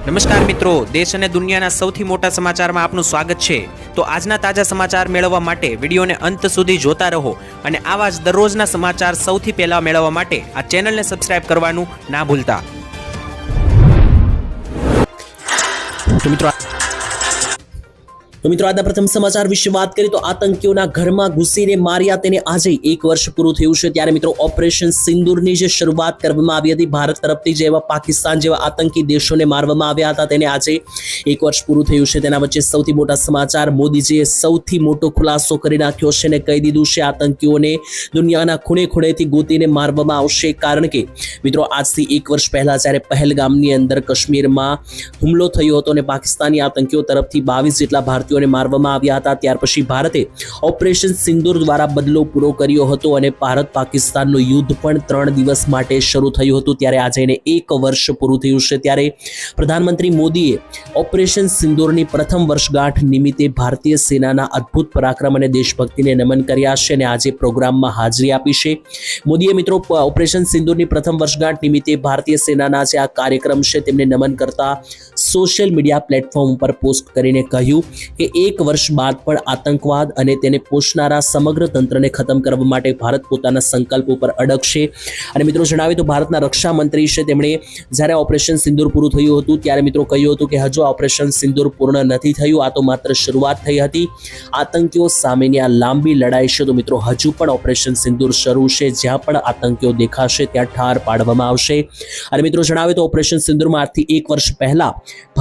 નમસ્કાર મિત્રો, દેશ અને દુનિયાના સૌથી મોટા સમાચારમાં આપનું સ્વાગત છે। તો આજના તાજા સમાચાર મેળવવા માટે વિડીયોને અંત સુધી જોતા રહો અને આવા જ દરરોજના સમાચાર સૌથી પહેલા મેળવવા માટે આ ચેનલને સબસ્ક્રાઇબ કરવાનું ના ભૂલતા। તો મિત્રો આજના પ્રથમ સમાચાર વિશે વાત કરીએ તો આતંકીઓના ઘરમાં ઘૂસીને માર્યા તેને આજે 1 વર્ષ પૂરું થયું છે। ત્યારે મિત્રો ઓપરેશન સિંદૂરની જે શરૂઆત કરવામાં આવી હતી ભારત તરફથી, જેવા પાકિસ્તાન જેવા આતંકી દેશોને મારવામાં આવ્યા હતા, તેને આજે 1 વર્ષ પૂરું થયું છે। તેના વચ્ચે સૌથી મોટા સમાચાર, મોદીજીએ સૌથી મોટો ખુલાસો કરી નાખ્યો છે અને કહી દીધું છે આતંકીઓને દુનિયાના ખૂણે ખૂણેથી ગોતીને મારવામાં આવશે। કારણ કે મિત્રો આજથી 1 વર્ષ પહેલા જ્યારે પહેલગામની અંદર કાશ્મીરમાં હુમલો થયો હતો અને પાકિસ્તાની આતંકીઓ તરફથી 22 જેટલા ભારતીયો મારવામાં આવ્યા હતા, ત્યાર પછી ભારતે ઓપરેશન સિંદૂર દ્વારા બદલો પૂરો કર્યો હતો અને ભારત પાકિસ્તાનનું યુદ્ધ પણ 3 દિવસ માટે શરૂ થયું હતું। ત્યારે આજે એને 1 વર્ષ પૂરું થયું છે। ત્યારે પ્રધાનમંત્રી મોદીએ ઓપરેશન સિંદૂરની પ્રથમ વર્ષગાંઠ નિમિત્તે ભારતીય સેનાના અદ્ભુત પરાક્રમ અને દેશભક્તિને નમન કર્યા છે અને આજે પ્રોગ્રામમાં હાજરી આપી છે। મોદીએ મિત્રો ઓપરેશન સિંદૂરની પ્રથમ વર્ષગાંઠ નિમિત્તે ભારતીય સેનાના જે આ કાર્યક્રમ છે તેમને નમન કરતા સોશિયલ મીડિયા પ્લેટફોર્મ ઉપર પોસ્ટ કરીને કહ્યું કે 1 વર્ષ બાદ પણ આતંકવાદ અને તેને પોષનારા સમગ્ર તંત્રને ખતમ કરવા માટે ભારત પોતાના સંકલ્પ ઉપર અડગ છે। અને મિત્રો જણાવીએ તો ભારતના રક્ષા મંત્રી છે, તેમણે જ્યારે ઓપરેશન સિંદૂર પૂરું થયું હતું ત્યારે મિત્રો કહ્યું હતું કે હજુ ઓપરેશન સિંદૂર પૂર્ણ નથી થયું, આ તો માત્ર શરૂઆત થઈ હતી। આતંકીઓ સામેની આ લાંબી લડાઈ છે, તો મિત્રો હજુ પણ ઓપરેશન સિંદૂર શરૂ છે। જ્યાં પણ આતંકીઓ દેખાશે ત્યાં ઠાર પાડવામાં આવશે। અને મિત્રો જણાવીએ તો ઓપરેશન સિંદૂરમાં આજથી 1 વર્ષ પહેલા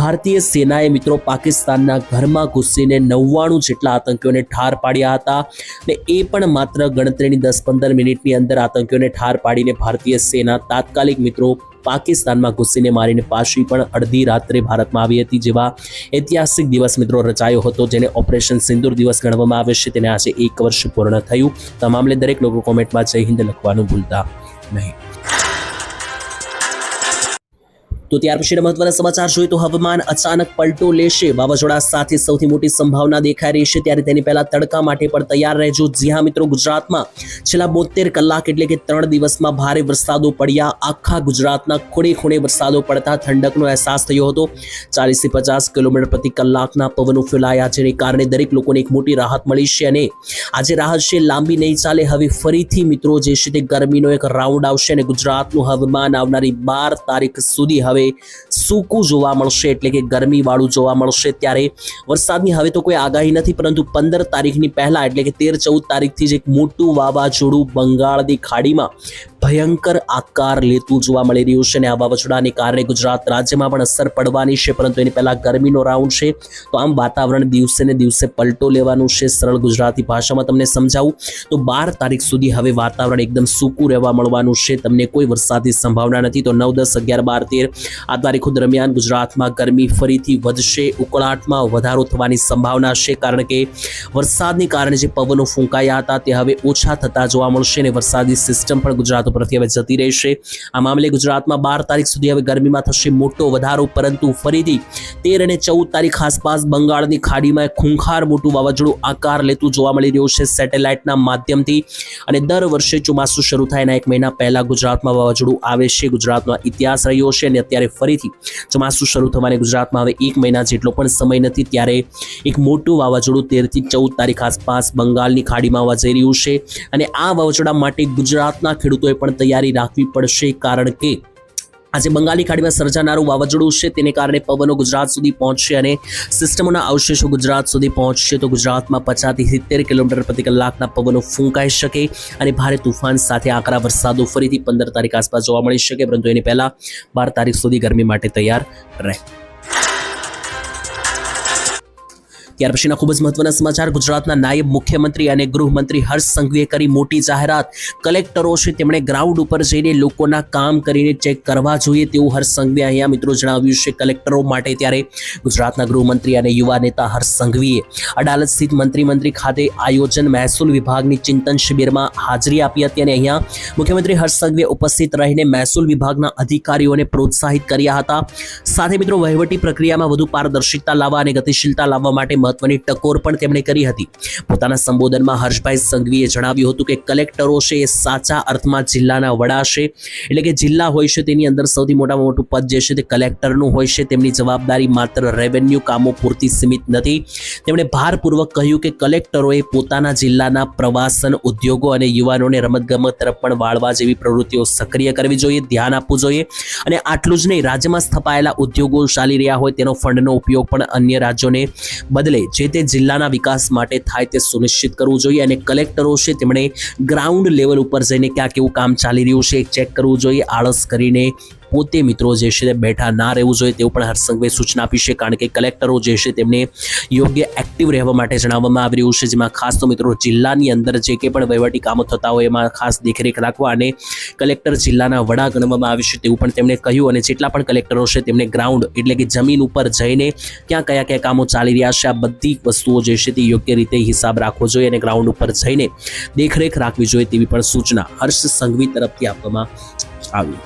ભારતીય સેનાએ મિત્રો પાકિસ્તાનના ઘરમાં ઘૂસીને 99 જેટલા આતંકીઓને ઠાર પાડ્યા હતા અને એ પણ માત્ર ગણતરીની 10-15 મિનિટની અંદર આતંકીઓને ઠાર પાડીને ભારતીય સેના તાત્કાલિક મિત્રો પાકિસ્તાનમાં ઘૂસીને મારીને પાછી પણ અડધી રાત્રે ભારતમાં આવી હતી। જેવા ઐતિહાસિક દિવસ મિત્રો રચાયો હતો, જેને ઓપરેશન સિંદૂર દિવસ ગણવામાં આવે છે। તેને આજે 1 વર્ષ પૂર્ણ થયું। તો મામલે દરેક લોકો કોમેન્ટમાં જય હિન્દ લખવાનું ભૂલતા નહીં। તો ત્યાર પછીના મહત્વના સમાચાર જોઈએ તો હવામાન અચાનક પલટો લેશે, વાવાઝોડા સાથે સૌથી મોટી સંભાવના દેખાઈ રહી છે। ત્યારે તેની પહેલા તડકા માટે પણ તૈયાર રહેજો। જી હા મિત્રો, ગુજરાતમાં છેલ્લા 72 કલાક એટલે કે 3 દિવસમાં ભારે વરસાદો પડ્યા। આખા ગુજરાતના ખૂણે ખૂણે વરસાદો પડતા ઠંડકનો અહેસાસ થયો હતો। 40 થી 50 કિલોમીટર પ્રતિ કલાકના પવનો ફેલાયા, જેને કારણે દરેક લોકોને એક મોટી રાહત મળી છે અને આજે રાહત છે લાંબી નહીં ચાલે। હવે ફરીથી મિત્રો જે છે તે ગરમીનો એક રાઉન્ડ આવશે અને ગુજરાતનું હવામાન આવનારી 12 તારીખ સુધી હવે સૂકું જોવા મળશે, એટલે કે ગરમી વાળું જોવા મળશે। ત્યારે વરસાદની હવે તો કોઈ આગાહી નથી, પરંતુ 15 તારીખની પહેલા એટલે કે 13-14 તારીખથી જ એક મોટું વાવાઝોડું બંગાળની ખાડીમાં ભયંકર આકાર લેતું જોવા મળી રહ્યું છે અને આ વાવાઝોડાને કારણે ગુજરાત રાજ્યમાં પણ અસર પડવાની છે, પરંતુ એની પહેલા ગરમીનો રાઉન્ડ છે। તો આમ વાતાવરણ દિવસે ને દિવસે પલટો લેવાનું છે। સરળ ગુજરાતી ભાષામાં તમને સમજાવું તો 12 તારીખ સુધી હવે વાતાવરણ એકદમ સૂકું રહેવા મળવાનું છે, તમને કોઈ વરસાદની સંભાવના નથી। તો 9, 10, 11, 12, 13 આ તારીખો દરમિયાન ગુજરાતમાં ગરમી ફરીથી વધશે, ઉકળાટમાં વધારો થવાની સંભાવના છે, કારણ કે વરસાદની કારણે જે પવનો ફૂંકાયા હતા તે હવે ઓછા થતા જોવા મળશે અને વરસાદી સિસ્ટમ પણ ગુજરાત પરથી હવે જતી રહેશે। આ મામલે ગુજરાતમાં 12 તારીખ સુધી હવે ગરમીમાં થશે મોટો વધારો, પરંતુ ફરીથી 13 અને 14 તારીખ આસપાસ બંગાળની ખાડીમાં ખૂંખાર મોટું વાવાઝોડું આકાર લેતું જોવા મળી રહ્યું છે સેટેલાઇટના માધ્યમથી। અને દર વર્ષે ચોમાસું શરૂ થાય એના 1 મહિના પહેલા ગુજરાતમાં વાવાઝોડું આવે છે। ગુજરાતનો ઇતિહાસ રહ્યો છે અને અત્યારે ફરીથી ચોમાસું શરૂ થવાને ગુજરાતમાં હવે 1 મહિના જેટલો પણ સમય નથી, ત્યારે એક મોટું વાવાઝોડું 13 થી 14 તારીખ આસપાસ બંગાળની ખાડીમાં આવવા જઈ રહ્યું છે અને આ વાવાઝોડા માટે ગુજરાતના ખેડૂતોએ પણ તૈયારી રાખવી પડશે, કારણ કે આજે બંગાળની ખાડીમાં સર્જાનારું વાવાઝોડું છે તેને કારણે પવનો ગુજરાત સુધી પહોંચશે અને સિસ્ટમોના અવશેષો ગુજરાત સુધી પહોંચશે। તો ગુજરાતમાં 50 થી 70 કિલોમીટર પ્રતિ કલાકના પવનો ફૂંકાઈ શકે અને ભારે તુફાન સાથે આકરા વરસાદો ફરીથી 15 તારીખ આસપાસ જોવા મળી શકે, પરંતુ એની પહેલા 12 તારીખ સુધી ગરમી માટે તૈયાર રહે। ત્યાર પછીના ખૂબ જ મહત્વના સમાચાર, ગુજરાતના નાયબ મુખ્યમંત્રી અને ગૃહમંત્રી હર્ષ સંઘવીએ કરી મોટી જાહેરાત। કલેક્ટરો છે તેમણે ગ્રાઉન્ડ ઉપર જઈને લોકોના કામ કરીને ચેક કરવા જોઈએ તેવું હર્ષ સંઘવીએ અહીંયા મિત્રો જણાવ્યું છે કલેક્ટરો માટે। ત્યારે ગુજરાતના ગૃહમંત્રી અને યુવા નેતા હર્ષ સંઘવીએ અડાલજ સ્થિત મંત્રી ખાતે આયોજન મહેસૂલ વિભાગની ચિંતન શિબિરમાં હાજરી આપી હતી અને અહીંયા મુખ્યમંત્રી હર્ષ સંઘવીએ ઉપસ્થિત રહીને મહેસૂલ વિભાગના અધિકારીઓને પ્રોત્સાહિત કર્યા હતા। સાથે મિત્રો વહીવટી પ્રક્રિયામાં વધુ પારદર્શિતા લાવવા અને ગતિશીલતા લાવવા માટે મહત્વની ટકોર પણ તેમણે કરી હતી। પોતાના સંબોધનમાં હર્ષભાઈ સંઘવીએ જણાવ્યું હતું કે કલેક્ટરો છે એ સાચા અર્થમાં જિલ્લાના વડા છે, એટલે કે જિલ્લા હોય છે તેની અંદર સૌથી મોટામાં મોટું પદ જે છે તે કલેક્ટરનું હોય છે। તેમની જવાબદારી માત્ર રેવન્યુ કામો પૂરતી સીમિત નથી। તેમણે ભારપૂર્વક કહ્યું કે કલેક્ટરોએ પોતાના જિલ્લાના પ્રવાસન, ઉદ્યોગો અને યુવાનોને રમતગમત તરફ પણ વાળવા જેવી પ્રવૃત્તિઓ સક્રિય કરવી જોઈએ, ધ્યાન આપવું જોઈએ। અને આટલું જ નહીં, રાજ્યમાં સ્થપાયેલા ઉદ્યોગો ચાલી રહ્યા હોય તેનો ફંડનો ઉપયોગ પણ અન્ય રાજ્યોને બદલે જે તે જિલ્લાના વિકાસ માટે થાય તે સુનિશ્ચિત કરવું જોઈએ। અને કલેક્ટરો છે તેમણે ગ્રાઉન્ડ લેવલ ઉપર જઈને ક્યાં કેવું કામ ચાલી રહ્યું છે ચેક કરવું જોઈએ। આળસ કરીને પોતે મિત્રો જે છે તે બેઠા ના રહેવું જોઈએ તેવું પણ હર્ષ સંઘવીએ સૂચના આપી છે, કારણ કે કલેક્ટરો જે છે તેમને યોગ્ય એક્ટિવ રહેવા માટે જણાવવામાં આવી રહ્યું છે, જેમાં ખાસ તો મિત્રો જિલ્લાની અંદર જે કંઈ પણ વહીવટી કામો થતા હોય એમાં ખાસ દેખરેખ રાખવા અને કલેક્ટર જિલ્લાના વડા ગણવામાં આવે છે તેવું પણ તેમણે કહ્યું। અને જેટલા પણ કલેક્ટરો છે તેમને ગ્રાઉન્ડ એટલે કે જમીન ઉપર જઈને ક્યાં કયા કામો ચાલી રહ્યા છે આ બધી વસ્તુઓ જે છે તે યોગ્ય રીતે હિસાબ રાખવો જોઈએ અને ગ્રાઉન્ડ ઉપર જઈને દેખરેખ રાખવી જોઈએ તેવી પણ સૂચના હર્ષ સંઘવી તરફથી આપવામાં આવી।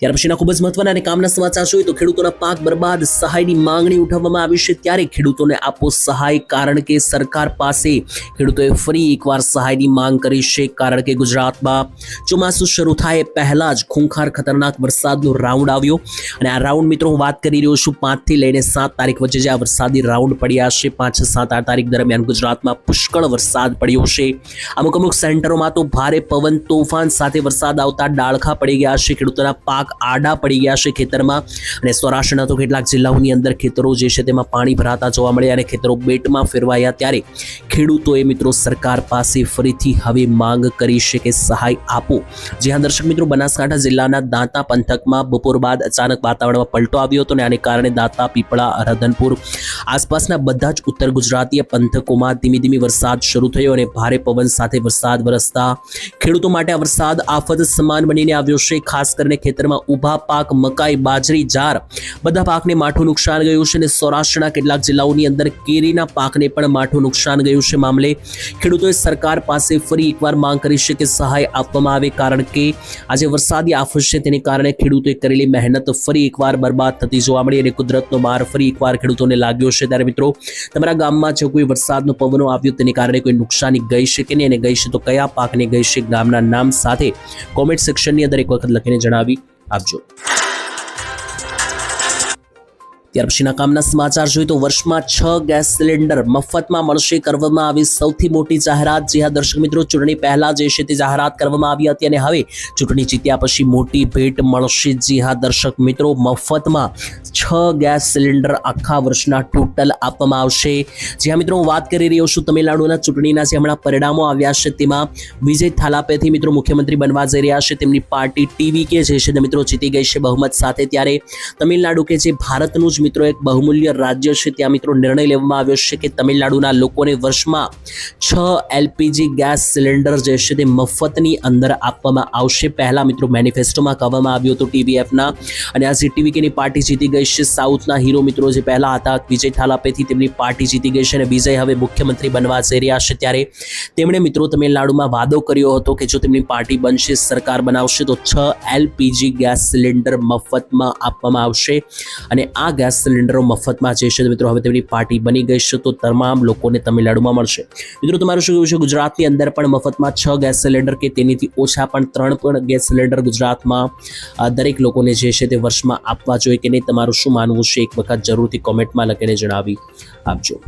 ત્યાર પછીના ખૂબ જ મહત્વના અને કામના સમાચાર જોઈએ તો ખેડૂતોના પાક બરબાદ સહાયની માંગણી ઉઠાવવામાં આવી છે। ત્યારે ખેડૂતોને આપો સહાય, કારણ કે સરકાર પાસે ખેડૂતોએ ફરી એકવાર સહાયની માંગ કરી છે, કારણ કે ગુજરાતમાં ચોમાસું શરૂ થાય પહેલા જ ખૂંખાર ખતરનાક વરસાદનો રાઉન્ડ આવ્યો। અને આ રાઉન્ડ મિત્રો હું વાત કરી રહ્યો છું 5 થી લઈને 7 તારીખ વચ્ચે જે આ વરસાદી રાઉન્ડ પડ્યા છે। 5, 7, 8 તારીખ દરમિયાન ગુજરાતમાં પુષ્કળ વરસાદ પડ્યો છે। અમુક સેન્ટરોમાં તો ભારે પવન તોફાન સાથે વરસાદ આવતા ડાળખા પડી ગયા છે, ખેડૂતોના પાક આડા પડી ગયા છે ખેતરમાં। અને સૌરાષ્ટ્રના તો કેટલાક જિલ્લાઓની અંદર ખેતરો જે છે તેમાં પાણી ભરાતા જોવા મળ્યા અને ખેતરો બેટમાં ફેરવાયા। ત્યારે ખેડૂતોએ મિત્રો સરકાર પાસે ફરીથી હવે માંગ કરી છે કે સહાય આપો। જે હા દર્શક મિત્રો, બનાસકાંઠા જિલ્લાના દાંતા પંથકમાં બપોર બાદ અચાનક વાતાવરણમાં પલટો આવ્યો હતો અને આને કારણે દાંતા, પીપળા, રાધનપુર આસપાસના બધા જ ઉત્તર ગુજરાતીય પંથકોમાં ધીમી વરસાદ શરૂ થયો અને ભારે પવન સાથે વરસાદ વરસતા ખેડૂતો માટે આ વરસાદ આફત સમાન બનીને આવ્યો છે। ખાસ કરીને ખેતરમાં ઊભા પાક, મકાઈ, બાજરી, જાર બધા પાકને માઠું નુકસાન ગયું છે અને સૌરાષ્ટ્રના કેટલાક જિલ્લાઓની અંદર કેરીના પાકને પણ માઠું નુકસાન ગયું છે। મામલે ખેડૂતોએ સરકાર પાસે ફરી એકવાર માંગ કરી છે કે સહાય આપવામાં આવે, કારણ કે આજે વરસાદી આફત છે તેને કારણે ખેડૂતોએ કરેલી મહેનત ફરી એકવાર બરબાદ થતી જોવા મળી અને કુદરતનો માર ફરી એકવાર ખેડૂતોને લાગ્યો છે। ત્યારે મિત્રો તમારા ગામમાં જો કોઈ વરસાદનો પવનો આવ્યો તેને કારણે કોઈ નુકસાની ગઈ છે કે નહીં, અને ગઈ છે તો કયા પાકને ગઈ છે, ગામના નામ સાથે કોમેન્ટ સેક્શનની અંદર એક વખત લખીને જણાવી આપજો। ત્યાર પછીના કામના સમાચાર જોઈએ તો વર્ષમાં 6 ગેસ સિલિન્ડર મફતમાં મળશે કરવામાં આવી સૌથી મોટી જાહેરાત। જે હા દર્શક મિત્રો, ચૂંટણી પહેલા જે છે તે જાહેરાત કરવામાં આવી હતી અને હવે ચૂંટણી જીત્યા પછી મોટી ભેટ મળશે। જી હા દર્શક મિત્રો, મફતમાં 6 ગેસ સિલિન્ડર આખા વર્ષના ટોટલ આપવામાં આવશે। જે હા મિત્રો, હું વાત કરી રહ્યો છું તમિલનાડુના ચૂંટણીના જે હમણાં પરિણામો આવ્યા છે તેમાં વિજય થાલાપેથી મિત્રો મુખ્યમંત્રી બનવા જઈ રહ્યા છે। તેમની પાર્ટી ટીવીકે જે છે તે મિત્રો જીતી ગઈ છે બહુમત સાથે। ત્યારે તમિલનાડુ કે જે ભારતનું જ મિત્રો એક બહુમૂલ્ય રાજ્ય છે ત્યાં મિત્રો નિર્ણય લેવામાં આવ્યો છે કે તમિલનાડુના લોકોને વર્ષમાં 6 એલપીજી ગેસ સિલિન્ડર જે છે તે મફતની અંદર આપવામાં આવશે। પહેલા મિત્રો મેનિફેસ્ટોમાં કહેવામાં આવ્યું હતું ટીવીએફના, અને આજે ટીવીકેની પાર્ટી જીતી ગઈ છે। સાઉથના હીરો મિત્રો જે પહેલા હતા વિજય થાલાપેથી તેમની પાર્ટી જીતી ગઈ છે અને વિજય હવે મુખ્યમંત્રી બનવા જઈ રહ્યા છે। ત્યારે તેમણે મિત્રો તમિલનાડુમાં વાદો કર્યો હતો કે જો તેમની પાર્ટી બનશે, સરકાર બનાવશે તો 6 એલપીજી ગેસ સિલિન્ડર મફતમાં આપવામાં આવશે। અને આ ગેસ સિલિન્ડરો મફતમાં જે છે મિત્રો હવે તેમની પાર્ટી બની ગઈ છે તો તમામ લોકોને તમિલનાડુમાં મળશે। મિત્રો તમારું શું કહેવું છે? ગુજરાતની અંદર પણ મફતમાં 6 ગેસ સિલિન્ડર કે તેનાથી ઓછા પણ 3 પણ ગેસ સિલિન્ડર ગુજરાતમાં દરેક લોકોને જે છે તે વર્ષમાં આપવા જોઈએ કે નહીં? તમારું શું માનવું છે? એક વખત જરૂરથી કોમેન્ટમાં લખીને જણાવી આપજો।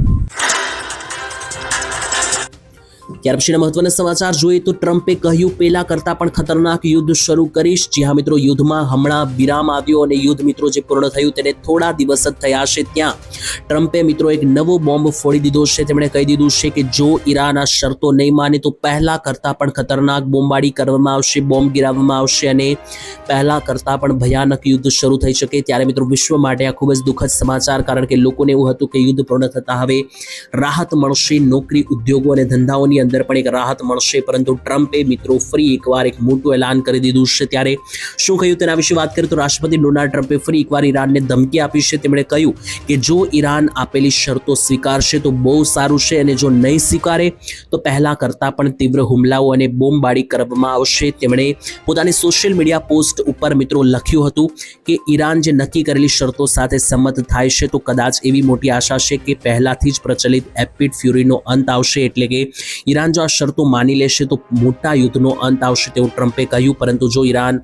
ત્યાર પછીના મહત્વના સમાચાર જોઈએ તો ટ્રમ્પે કહ્યું પહેલા કરતાં પણ ખતરનાક યુદ્ધ શરૂ કરીશ। જી હા મિત્રો, યુદ્ધમાં હમણાં વિરામ આવ્યો અને યુદ્ધ મિત્રો જે પૂર્ણ થયું તેને થોડા દિવસ જ થયા છે ત્યાં ટ્રમ્પે મિત્રો એક નવો બોમ્બ ફોડી દીધો છે। તેમણે કહી દીધું છે કે જો ઈરાન આ શરતો નહીં માને તો પહેલા કરતાં પણ ખતરનાક બોમ્બારી કરવામાં આવશે, બોમ્બ ગિરાવવામાં આવશે અને પહેલા કરતાં પણ ભયાનક યુદ્ધ શરૂ થઈ શકે। ત્યારે મિત્રો વિશ્વ માટે આ ખૂબ જ દુઃખદ સમાચાર, કારણ કે લોકોને એવું હતું કે યુદ્ધ પૂર્ણ થતાં હવે રાહત મળશે, નોકરી, ઉદ્યોગો અને ધંધાઓની અંદર અંદર પણ એક રાહત મળશે, પરંતુ ટ્રમ્પે મિત્રો ફરી એકવાર એક મોટું એલાન કરી દીધું છે. ત્યારે શું કહ્યું તેના વિશે વાત કરીએ તો રાષ્ટ્રપતિ ડોનાલ્ડ ટ્રમ્પે ફરી એકવાર ઈરાનને ધમકી આપી છે. તેમણે કહ્યું કે જો ઈરાન આપેલી શરતો સ્વીકારશે તો બહુ સારું છે, અને જો નહીં સ્વીકારે તો પહેલા કરતા પણ તીવ્ર હુમલાઓ અને બોમ્બબારી કરવામાં આવશે. તેમણે પોતાની સોશિયલ મીડિયા પોસ્ટ ઉપર મિત્રો લખ્યું હતું કે ઈરાન જે નક્કી કરેલી શરતો સાથે સંમત થાય છે તો કદાચ એવી મોટી આશા છે કે પહેલાથી જ પ્રચલિત એપિડ ફ્યુરીનો અંત આવશે, એટલે કે ઈરાન જો આ શરતો માની લેશે તો મોટા યુદ્ધનો અંત આવશે તેવું ટ્રમ્પે કહ્યું. પરંતુ જો ઈરાન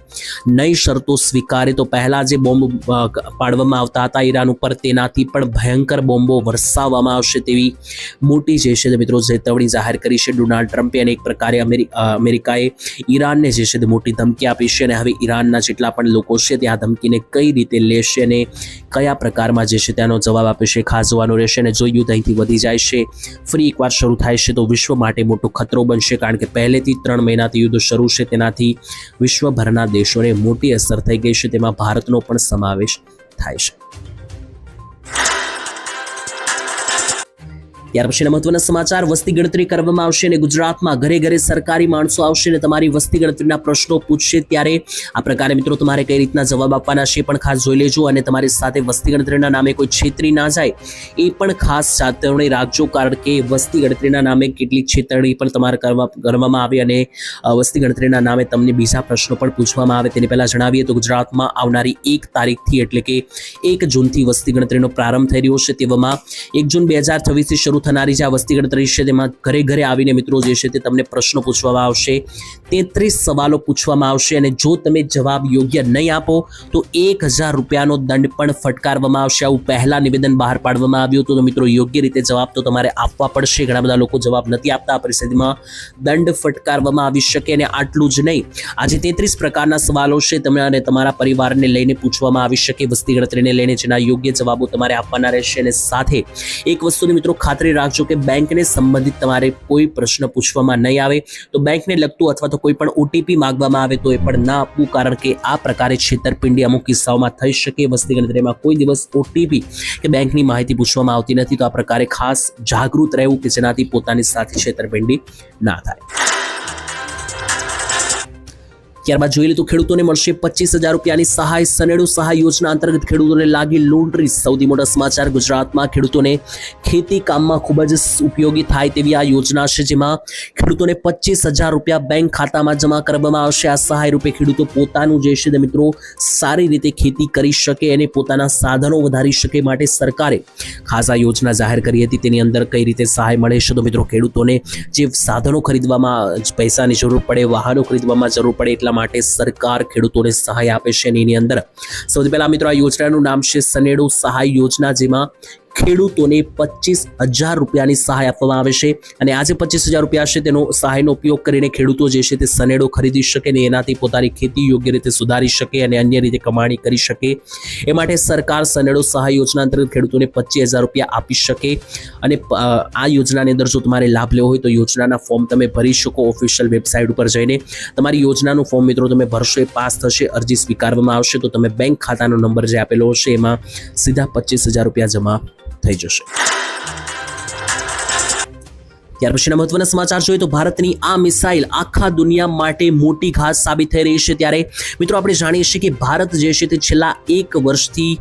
નઈ શરતો સ્વીકારે તો પહેલા જે બોમ્બ પાડવામાં આવતા હતા ઈરાન ઉપર તેનાથી પણ ભયંકર બોમ્બો વરસાવવામાં આવશે તેવી મોટી જે છે મિત્રો ચેતવણી જાહેર કરી છે ડોનાલ્ડ ટ્રમ્પે. અને એક પ્રકારે અમેરિકાએ ઈરાનને જે છે તે મોટી ધમકી આપી છે, અને હવે ઈરાનના જેટલા પણ લોકો છે તે આ ધમકીને કઈ રીતે લેશે અને કયા પ્રકારમાં જે છે તેનો જવાબ આપે છે ખાસ જોવાનું રહેશે. અને જો યુદ્ધ અહીંથી વધી જાય છે, ફરી એકવાર શરૂ થાય છે તો વિશ્વ માટે મોટો ખતરો બનશે, કારણ કે પહેલેથી 3 મહિનાથી યુદ્ધ શરૂ છે તેનાથી વિશ્વભરના દેશોને મોટી અસર થઈ ગઈ છે, તેમાં ભારતનો પણ સમાવેશ થાય છે. ત્યાર પછીના મહત્વના સમાચાર, વસ્તી ગણતરી કરવામાં આવશે અને ગુજરાતમાં ઘરે ઘરે સરકારી માણસો આવશે અને તમારી વસ્તી ગણતરીના પ્રશ્નો પૂછશે. ત્યારે આ પ્રકારે મિત્રો તમારે કઈ રીતના જવાબ આપવાના છે પણ ખાસ જોઈ લેજો, અને તમારી સાથે વસ્તી ગણતરીના નામે કોઈ છેતરી ના જાય એ પણ ખાસ સાવધાની રાખજો, કારણ કે વસ્તી ગણતરીના નામે કેટલીક છેતરણી પણ તમારે કરવામાં આવે અને વસ્તી ગણતરીના નામે તમને બીજા પ્રશ્નો પણ પૂછવામાં આવે. તેની પહેલા જણાવીએ તો ગુજરાતમાં આવનારી 1 તારીખથી એટલે કે 1 જૂનથી વસ્તી ગણતરીનો પ્રારંભ થઈ રહ્યો છે. તેવામાં 1 જૂન 2026 શરૂ થનારી જે આ વસ્તી ગણતરી છે તેમાં ઘરે ઘરે આવીને મિત્રો જે છે તે તમને પ્રશ્નો પૂછવામાં આવશે. 33 સવાલો પૂછવામાં આવશે, અને જો તમે જવાબ યોગ્ય નહીં આપો તો 1000 રૂપિયાનો દંડ પણ ફટકારવામાં આવશે. આવું પહેલા નિવેદન બહાર પાડવામાં આવ્યું હતું. તો મિત્રો યોગ્ય રીતે જવાબ તો તમારે આપવા પડશે. ઘણા બધા લોકો જવાબ નથી આપતા. આ પરિસ્થિતિમાં દંડ ફટકારવામાં આવી શકે. અને આટલું જ નહીં, આજે 33 પ્રકારના સવાલો છે તમે અને તમારા પરિવારને લઈને પૂછવામાં આવી શકે, વસ્તી ગણતરીને લઈને, જેના યોગ્ય જવાબો તમારે આપવાના રહેશે. અને સાથે એક વસ્તુની મિત્રો ખાતરી રાખજો કે બેંકને સંબંધિત તમારે કોઈ પ્રશ્ન પૂછવામાં નહીં આવે, તો બેંકને લગતું અથવા તો કોઈ પણ ઓટીપી માંગવામાં આવે તો એ પણ ના આપવું, કારણ કે આ પ્રકારે છેતરપિંડી અમુક કિસ્સાઓમાં થઈ શકે. વસ્તી ગણતરીમાં કોઈ દિવસ ઓટીપી કે બેંકની માહિતી પૂછવામાં આવતી નથી, તો આ પ્રકારે ખાસ જાગૃત રહેવું કે જેનાથી પોતાની સાથે છેતરપિંડી ના થાય. ત્યારબાદ જોઈએ તો ખેડૂતોને મળશે 25,000 રૂપિયાની સહાય. સનેડો સહાય યોજના અંતર્ગત ખેડૂતોને લાગી લોટરી. સૌથી મોટા સમાચાર, ગુજરાતમાં ખેડૂતોને ખેતી કામમાં ખૂબ જ ઉપયોગી થાય તેવી આ યોજના છે, જેમાં ખેડૂતોને 25,000 રૂપિયા બેંક ખાતામાં જમા કરવામાં આવશે. આ સહાય રૂપે ખેડૂતો પોતાનું જે છે મિત્રો સારી રીતે ખેતી કરી શકે અને પોતાના સાધનો વધારી શકે માટે સરકારે ખાસ આ યોજના જાહેર કરી હતી. તેની અંદર કઈ રીતે સહાય મળે છે તો મિત્રો ખેડૂતોને જે સાધનો ખરીદવામાં પૈસાની જરૂર પડે, વાહનો ખરીદવામાં જરૂર પડે, એટલા માટે સરકાર ખેડૂતોને સહાય આપે છે. એની અંદર સૌથી પહેલા મિત્રો આ યોજનાનું નામ છે સનેડો સહાય યોજના, જેમાં ખેડૂતોને 25,000 રૂપિયાની સહાય આપવામાં આવે છે. અને આ જે 25,000 રૂપિયા છે તેનો સહાયનો ઉપયોગ કરીને ખેડૂતો જે છે તે સનેડો ખરીદી શકે અને એનાથી પોતાની ખેતી યોગ્ય રીતે સુધારી શકે અને અન્ય રીતે કમાણી કરી શકે. એ માટે સરકાર સનેડો સહાય યોજના અંતર્ગત ખેડૂતોને 25,000 રૂપિયા આપી શકે. અને આ યોજનાની અંદર જો તમારે લાભ લેવો હોય તો યોજનાના ફોર્મ તમે ભરી શકો. ઓફિશિયલ વેબસાઇટ ઉપર જઈને તમારી યોજનાનું ફોર્મ મિત્રો તમે ભરશો, એ પાસ થશે, અરજી સ્વીકારવામાં આવશે તો તમે બેંક ખાતાનો નંબર જે આપેલો હશે એમાં સીધા 25,000 રૂપિયા જમા થઈ જશે. ત્યાર પછીના મહત્વના સમાચાર જોઈએ તો ભારતની આ મિસાઇલ આખા દુનિયા માટે મોટી ઘાત સાબિત થઈ રહી છે. ત્યારે મિત્રો આપણે જાણીએ છીએ કે ભારત જે છે તે છેલ્લા 1 વર્ષથી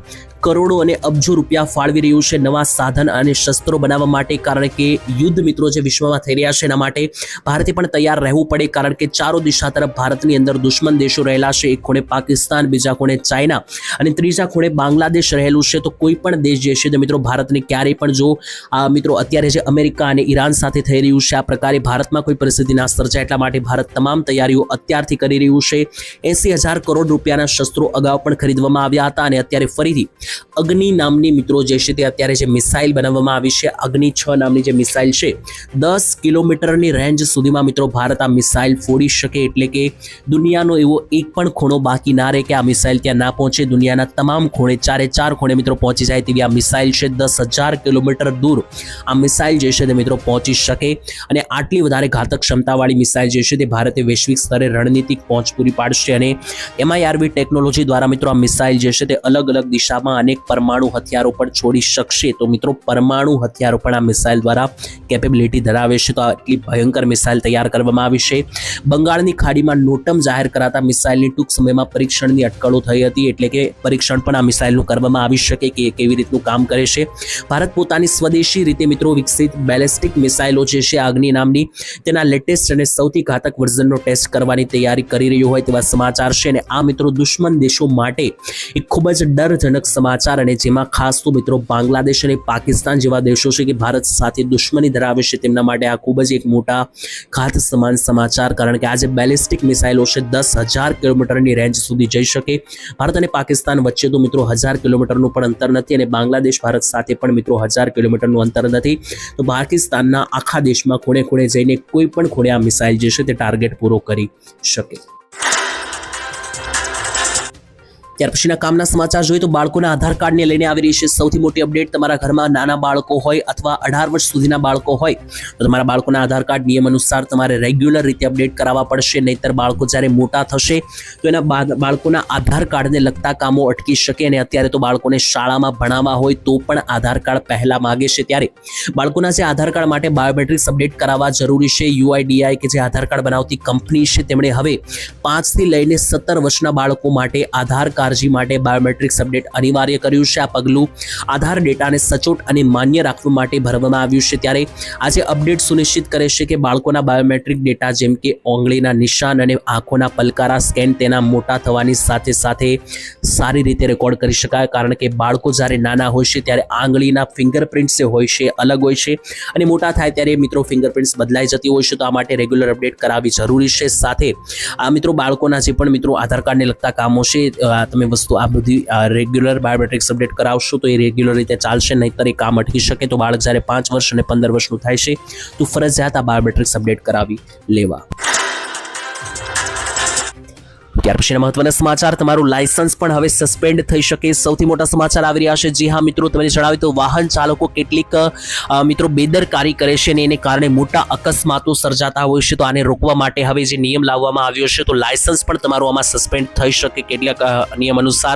કરોડો અને અબજો રૂપિયા ફાળવી રહ્યું છે નવા સાધન અને શસ્ત્રો બનાવવા માટે, કારણ કે યુદ્ધ મિત્રો જે વિશ્વમાં થઈ રહ્યા છે એના માટે ભારતે પણ તૈયાર રહેવું પડે, કારણ કે ચારો દિશા તરફ ભારતની અંદર દુશ્મન દેશો રહેલા છે. એક ખૂણે પાકિસ્તાન, બીજા ખૂણે ચાઇના અને ત્રીજા ખૂણે બાંગ્લાદેશ રહેલું છે. તો કોઈ પણ દેશ જે છે તો મિત્રો ભારતને ક્યારેય પણ જો મિત્રો અત્યારે જે અમેરિકા અને ઈરાન સાથે થઈ રહ્યું છે આ પ્રકારે ભારતમાં કોઈ પરિસ્થિતિ ના સર્જાય, એટલા માટે ભારત તમામ તૈયારીઓ અત્યારથી કરી રહ્યું છે. 80,000 કરોડ રૂપિયાના શસ્ત્રો અગાઉ પણ ખરીદવામાં આવ્યા હતા અને અત્યારે ફરીથી અગ્નિ નામની મિત્રો જે છે તે અત્યારે જે મિસાઇલ બનાવવામાં આવી છે, અગ્નિ 6 નામની જે મિસાઇલ છે, 10 કિલોમીટરની રેન્જ સુધીમાં મિત્રો ભારત આ મિસાઇલ ફોડી શકે. એટલે કે દુનિયાનો એવો એક પણ ખૂણો બાકી ના રહે કે આ મિસાઇલ ત્યાં ના પહોંચે. દુનિયાના તમામ ખૂણે, 4 ખૂણે મિત્રો પહોંચી જાય તેવી આ મિસાઇલ છે. 10,000 કિલોમીટર દૂર આ મિસાઇલ જે છે તે મિત્રો પહોંચી શકે. અને આટલી વધારે ઘાતક ક્ષમતાવાળી મિસાઇલ જે છે તે ભારતે વૈશ્વિક સ્તરે રણનીતિક પહોંચ પૂરી પાડશે. અને MIRV ટેકનોલોજી દ્વારા મિત્રો આ મિસાઇલ જે છે તે અલગ અલગ દિશામાં મિસાઇલમાં અનેક પરમાણુ હથિયારો પણ છોડી શકશે. તો મિત્રો પરમાણુ હથિયારો પણ આ મિસાઇલ દ્વારા કેપેબિલિટી ધરાવે છે. તો આટલી ભયંકર મિસાઇલ તૈયાર કરવામાં આવી છે. બંગાળની ખાડીમાં નોટમ જાહેર કરાતા મિસાઇલની ટૂંક સમયમાં પરીક્ષણની અટકળો થઈ હતી, એટલે કે પરીક્ષણ પણ આ મિસાઇલનું કરવામાં આવી શકે કે કેવી રીતનું કામ કરે છે. ભારત પોતાની સ્વદેશી રીતે મિત્રો વિકસિત બેલેસ્ટિક મિસાઇલો જે છે અગ્નિ નામની, તેના લેટેસ્ટ અને સૌથી ઘાતક વર્ઝનનો ટેસ્ટ કરવાની તૈયારી કરી રહ્યો હોય તેવા સમાચાર છે. અને આ મિત્રો દુશ્મન દેશો માટે એક ખૂબ જ ડરજનક સમાચાર, અને જેમાં ખાસ તો મિત્રો બાંગ્લાદેશ અને પાકિસ્તાન જેવા દેશો છે કે ભારત સાથે દુશ્મની ધરાવે છે, તેમના માટે આ ખૂબ જ એક મોટા ઘાત સમાન સમાચાર. કારણ કે આજે બેલિસ્ટિક મિસાઇલો છે 10,000 કિલોમીટરની રેન્જ સુધી જઈ શકે. ભારત અને પાકિસ્તાન વચ્ચે તો મિત્રો 1000 કિલોમીટરનું પણ અંતર નથી, અને બાંગ્લાદેશ ભારત સાથે પણ મિત્રો 1000 કિલોમીટરનું અંતર નથી. તો પાકિસ્તાનના આખા દેશમાં ખૂણે ખૂણે જઈને કોઈ પણ ખૂણે આ મિસાઇલ જે છે તે ટાર્ગેટ પૂરો કરી શકે. ત્યાર પછીના કામના સમાચાર જોઈએ તો બાળકોના આધાર કાર્ડને લઈને આવી રહી છે સૌથી મોટી અપડેટ. તમારા ઘરમાં નાના બાળકો હોય અથવા 18 વર્ષ સુધીના બાળકો હોય તો તમારા બાળકોના આધાર કાર્ડ નિયમ અનુસાર તમારે રેગ્યુલર રીતે અપડેટ કરાવવા પડશે, નહીતર બાળકો જ્યારે મોટા થશે તો એના બાળકોના આધાર કાર્ડને લગતા કામો અટકી શકે. અને અત્યારે તો બાળકોને શાળામાં ભણાવવા હોય તો પણ આધાર કાર્ડ પહેલા માગે છે, ત્યારે બાળકોના જે આધાર કાર્ડ માટે બાયોમેટ્રિક્સ અપડેટ કરાવવા જરૂરી છે. UIDAI કે જે આધાર કાર્ડ બનાવતી કંપની છે તેમણે હવે 5 થી લઈને 17 વર્ષના બાળકો માટે આધાર કાર્ડ માટે બાયોમેટ્રિક્સ અપડેટ અનિવાર્ય કર્યું છે. આ પગલું આધાર ડેટાને સચોટ અને માન્ય રાખવા માટે ભરવામાં આવ્યું છે. ત્યારે આજે અપડેટ સુનિશ્ચિત કરે છે કે બાળકોના બાયોમેટ્રિક ડેટા જેમ કે આંગળીના નિશાન અને આંખોના પલકારા સ્કેન તેના મોટા થવાની સાથે સાથે સારી રીતે રેકોર્ડ કરી શકાય. કારણ કે બાળકો જ્યારે નાના હોય છે ત્યારે આંગળીના ફિંગરપ્રિન્ટ્સ જે હોય છે અલગ હોય છે, અને મોટા થાય ત્યારે મિત્રો ફિંગરપ્રિન્ટ્સ બદલાઈ જતી હોય છે. તો આ માટે રેગ્યુલર અપડેટ કરાવવી જરૂરી છે. સાથે આ મિત્રો બાળકોના જે પણ મિત્રો આધાર કાર્ડને લગતા કામો છે તમે વસ્તુ આ બધી રેગ્યુલર બાયોમેટ્રિક્સ અપડેટ કરાવશો તો એ રેગ્યુલર રીતે ચાલશે, નહીંતર એ કામ અટકી શકે. તો બાળક જ્યારે 5 વર્ષ અને 15 વર્ષનું થાય છે તો ફરજિયાત આ બાયોમેટ્રિક્સ અપડેટ કરાવી લેવા. ત્યાર પછીના મહત્વના સમાચાર, તમારું લાયસન્સ પણ હવે સસ્પેન્ડ થઈ શકે. સૌથી મોટા સમાચાર આવી રહ્યા છે. જી હા મિત્રો, તમને જણાવ્યું તો વાહન ચાલકો કેટલીક મિત્રો બેદરકારી કરે છે અને એને કારણે મોટા અકસ્માતો સર્જાતા હોય છે. તો આને રોકવા માટે હવે જે નિયમ લાવવામાં આવ્યો છે તો લાયસન્સ પણ તમારું આમાં સસ્પેન્ડ થઈ શકે કેટલાક નિયમ અનુસાર.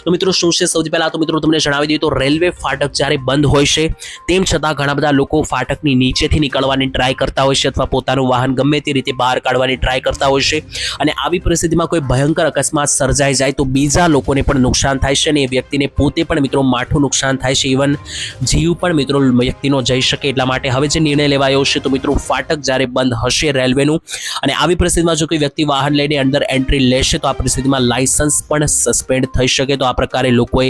તો મિત્રો શું છે, સૌથી પહેલા તો મિત્રો તમને જણાવી દઈએ તો રેલવે ફાટક જ્યારે બંધ હોય છે તેમ છતાં ઘણા બધા લોકો ફાટકની નીચેથી નીકળવાની ટ્રાય કરતા હોય છે, અથવા પોતાનું વાહન ગમે તે રીતે બહાર કાઢવાની ટ્રાય કરતા હોય છે. અને આવી પરિસ્થિતિમાં કોઈ ભયંકર અકસ્માત સર્જાઈ જાય તો બીજા લોકોને પણ નુકસાન થાય છે, અને એ વ્યક્તિને પોતે પણ મિત્રો માઠું નુકસાન થાય છે, ઇવન જીવ પણ મિત્રો વ્યક્તિનો જઈ શકે. એટલા માટે હવે જે નિર્ણય લેવાયો છે તો મિત્રો ફાટક જ્યારે બંધ હશે રેલવેનું, અને આવી પરિસ્થિતિમાં જો કોઈ વ્યક્તિ વાહન લઈને અંદર એન્ટ્રી લેશે તો આ પરિસ્થિતિમાં લાયસન્સ પણ સસ્પેન્ડ થઈ શકે. તો આ પ્રકારે લોકોએ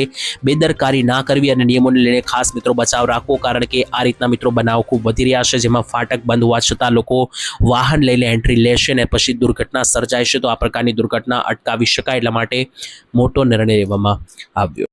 બેદરકારી ના કરવી અને નિયમોને લઈને ખાસ મિત્રો બચાવ રાખવો, કારણ કે આ રીતના મિત્રો બનાવ ખૂબ વધી રહ્યા છે, જેમાં ફાટક બંધ હોવા છતાં લોકો વાહન લઈને એન્ટ્રી લેશે અને પછી દુર્ઘટના સર્જાય છે. તો આ પ્રકારની દુર્ઘટના અટકાવી શકાય એટલા માટે મોટો નિર્ણય લેવામાં આવ્યો.